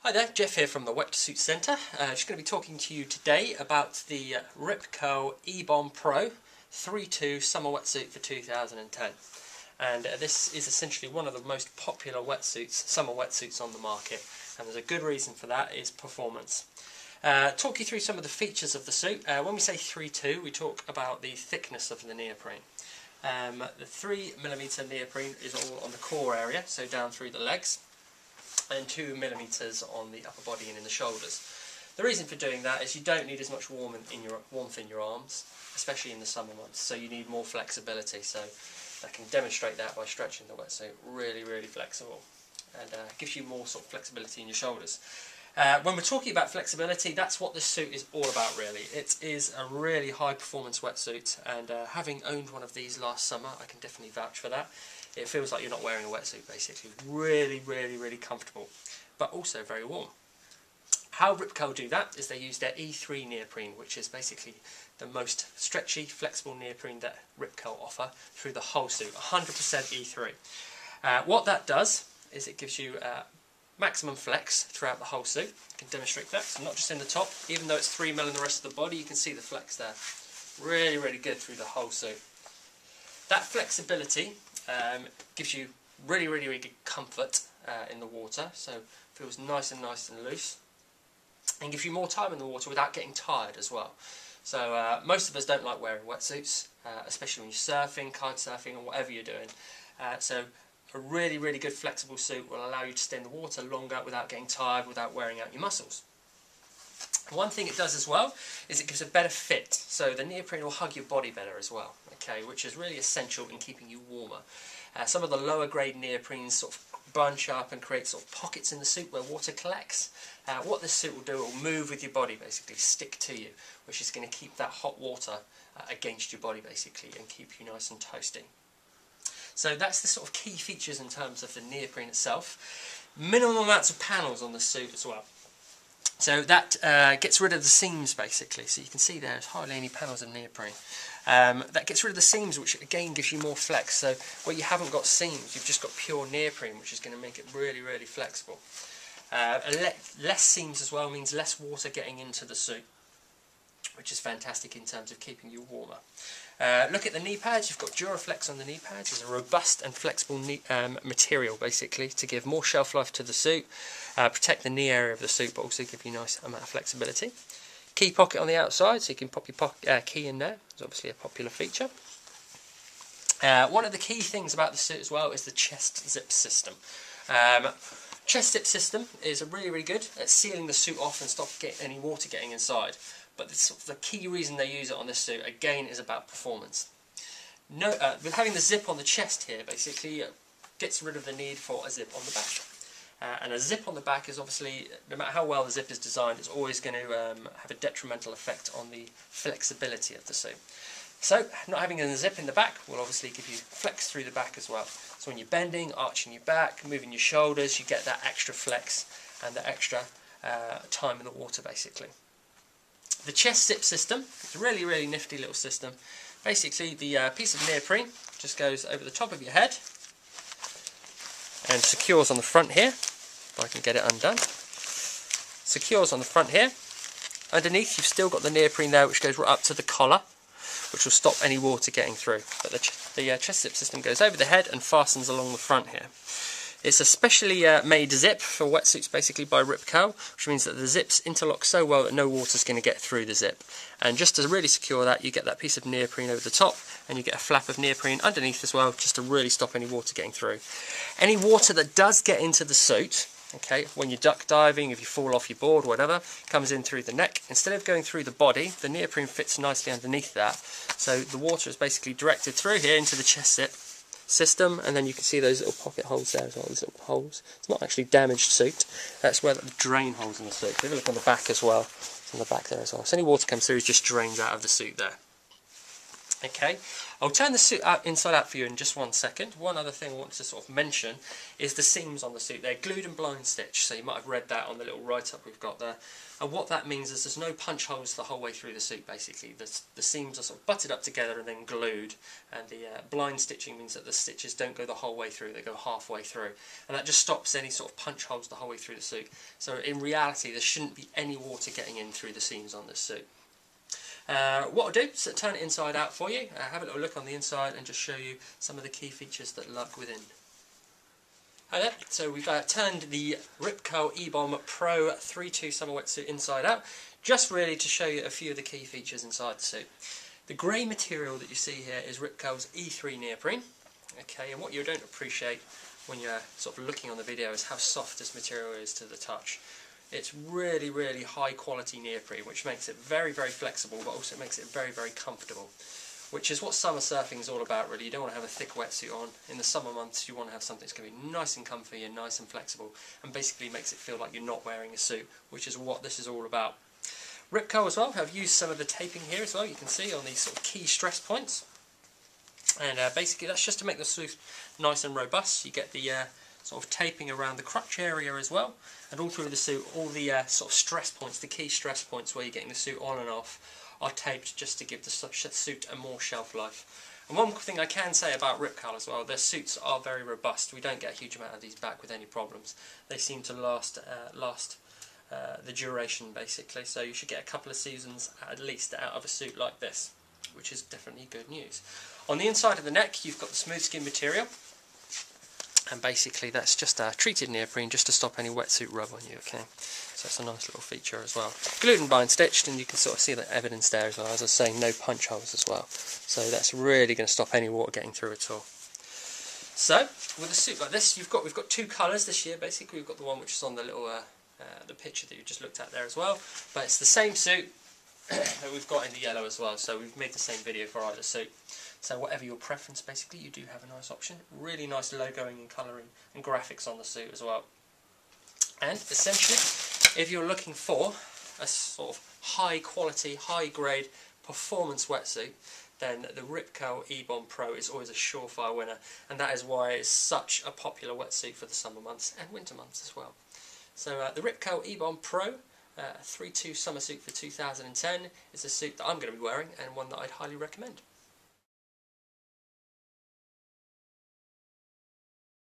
Hi there, Jeff here from the Wetsuit Centre. Just going to be talking to you today about the Rip Curl E-Bomb Pro 3.2 Summer Wetsuit for 2010. And this is essentially one of the most popular summer wetsuits on the market. And there's a good reason for that, is performance. Talk you through some of the features of the suit. When we say 3.2, we talk about the thickness of the neoprene. The 3mm neoprene is all on the core area, so down through the legs, and 2mm on the upper body and in the shoulders. The reason for doing that is you don't need as much warmth in your arms, especially in the summer months, so you need more flexibility. So I can demonstrate that by stretching the wetsuit. Really flexible, and gives you more sort of flexibility in your shoulders. When we're talking about flexibility, that's what this suit is all about, really. It is a really high performance wetsuit, and having owned one of these last summer, I can definitely vouch for that. It feels like you're not wearing a wetsuit, basically. Really comfortable, but also very warm. How Rip Curl do that is they use their E3 neoprene, which is basically the most stretchy, flexible neoprene that Rip Curl offer through the whole suit, 100% E3. What that does is it gives you maximum flex throughout the whole suit. I can demonstrate that, so not just in the top, even though it's 3mm in the rest of the body, you can see the flex there. Really good through the whole suit. That flexibility gives you really good comfort in the water, so feels nice and loose, and gives you more time in the water without getting tired as well. So most of us don't like wearing wetsuits, especially when you're surfing, kite surfing, or whatever you're doing. So a really good flexible suit will allow you to stay in the water longer without getting tired, without wearing out your muscles. One thing it does as well is it gives a better fit, so the neoprene will hug your body better as well, okay, which is really essential in keeping you warmer. Some of the lower grade neoprenes sort of bunch up and create sort of pockets in the suit where water collects. What this suit will do, it will move with your body, basically stick to you, which is going to keep that hot water against your body basically and keep you nice and toasty. So that's the sort of key features in terms of the neoprene itself. Minimum amounts of panels on the suit as well. So that gets rid of the seams basically, so you can see there's hardly any panels of neoprene. That gets rid of the seams, which again gives you more flex. So where you haven't got seams, you've just got pure neoprene, which is going to make it really flexible. Less seams as well means less water getting into the suit, which is fantastic in terms of keeping you warmer. Look at the knee pads. You've got Duraflex on the knee pads. It's a robust and flexible material basically to give more shelf life to the suit, protect the knee area of the suit, but also give you a nice amount of flexibility. Key pocket on the outside, so you can pop your key in there. It's obviously a popular feature. One of the key things about the suit as well is the chest zip system. Chest zip system is really good at sealing the suit off and stop any water getting inside. But the key reason they use it on this suit, again, is about performance. With having the zip on the chest here, basically, gets rid of the need for a zip on the back. And a zip on the back is obviously, no matter how well the zip is designed, it's always going to have a detrimental effect on the flexibility of the suit. So, not having a zip in the back will obviously give you flex through the back as well. So when you're bending, arching your back, moving your shoulders, you get that extra flex and the extra time in the water, basically. The chest zip system is a really nifty little system. Basically, the piece of neoprene just goes over the top of your head and secures on the front here. If I can get it undone. Secures on the front here. Underneath, you've still got the neoprene there, which goes right up to the collar, which will stop any water getting through. But the chest zip system goes over the head and fastens along the front here. It's a specially made zip for wetsuits, basically by Rip Curl, which means that the zips interlock so well that no water's going to get through the zip. And just to really secure that, you get that piece of neoprene over the top, and you get a flap of neoprene underneath as well, just to really stop any water getting through. Any water that does get into the suit, okay, when you're duck diving, if you fall off your board, whatever, comes in through the neck. Instead of going through the body, the neoprene fits nicely underneath that. So the water is basically directed through here into the chest zip system, and then you can see those little pocket holes there as well, these little holes. It's not actually damaged suit, that's where the drain holes in the suit. If you look on the back as well, it's on the back there as well. So any water comes through, just drains out of the suit there. Okay, I'll turn the suit out inside out for you in just 1 second. One other thing I want to sort of mention is the seams on the suit. They're glued and blind stitched, so you might have read that on the little write-up we've got there. And what that means is there's no punch holes the whole way through the suit, basically. The seams are sort of butted up together and then glued, and the blind stitching means that the stitches don't go the whole way through, they go halfway through. And that just stops any sort of punch holes the whole way through the suit. So in reality, there shouldn't be any water getting in through the seams on this suit. What I'll do is turn it inside out for you, have a little look on the inside and just show you some of the key features that lurk within. Hi there, so we've turned the Ripco E-Bomb Pro 3-2 Summer Wetsuit inside out, just really to show you a few of the key features inside the suit. The grey material that you see here is Ripco's E3 neoprene, okay, and what you don't appreciate when you're sort of looking on the video is how soft this material is to the touch. It's really, really high quality neoprene, which makes it very, very flexible, but also makes it very, very comfortable, which is what summer surfing is all about, really. You don't want to have a thick wetsuit on. In the summer months, you want to have something that's going to be nice and comfy and nice and flexible, and basically makes it feel like you're not wearing a suit, which is what this is all about. Ripco as well have used some of the taping here as well, you can see on these sort of key stress points. And basically that's just to make the suit nice and robust. You get the sort of taping around the crotch area as well, and all through the suit, all the sort of stress points, the key stress points where you're getting the suit on and off, are taped just to give the suit a more shelf life. And one thing I can say about Ripco as well, their suits are very robust. We don't get a huge amount of these back with any problems. They seem to last the duration, basically, so you should get a couple of seasons at least out of a suit like this, which is definitely good news. On the inside of the neck, you've got the smooth skin material, and basically that's just treated neoprene just to stop any wetsuit rub on you, okay? So it's a nice little feature as well. Glued and bind stitched, and you can sort of see the evidence there as well. As I was saying, no punch holes as well. So that's really going to stop any water getting through at all. So, with a suit like this, we've got two colours this year, basically. We've got the one which is on the little the picture that you just looked at there as well. But it's the same suit that we've got in the yellow as well, so we've made the same video for either suit. So whatever your preference, basically, you do have a nice option. Really nice logoing and colouring and graphics on the suit as well. And essentially, if you're looking for a sort of high quality, high grade performance wetsuit, then the Ripco E-Bomb Pro is always a surefire winner, and that is why it's such a popular wetsuit for the summer months and winter months as well. So the Ripco E-Bomb Pro 3-2 summer suit for 2010 is a suit that I'm going to be wearing, and one that I'd highly recommend.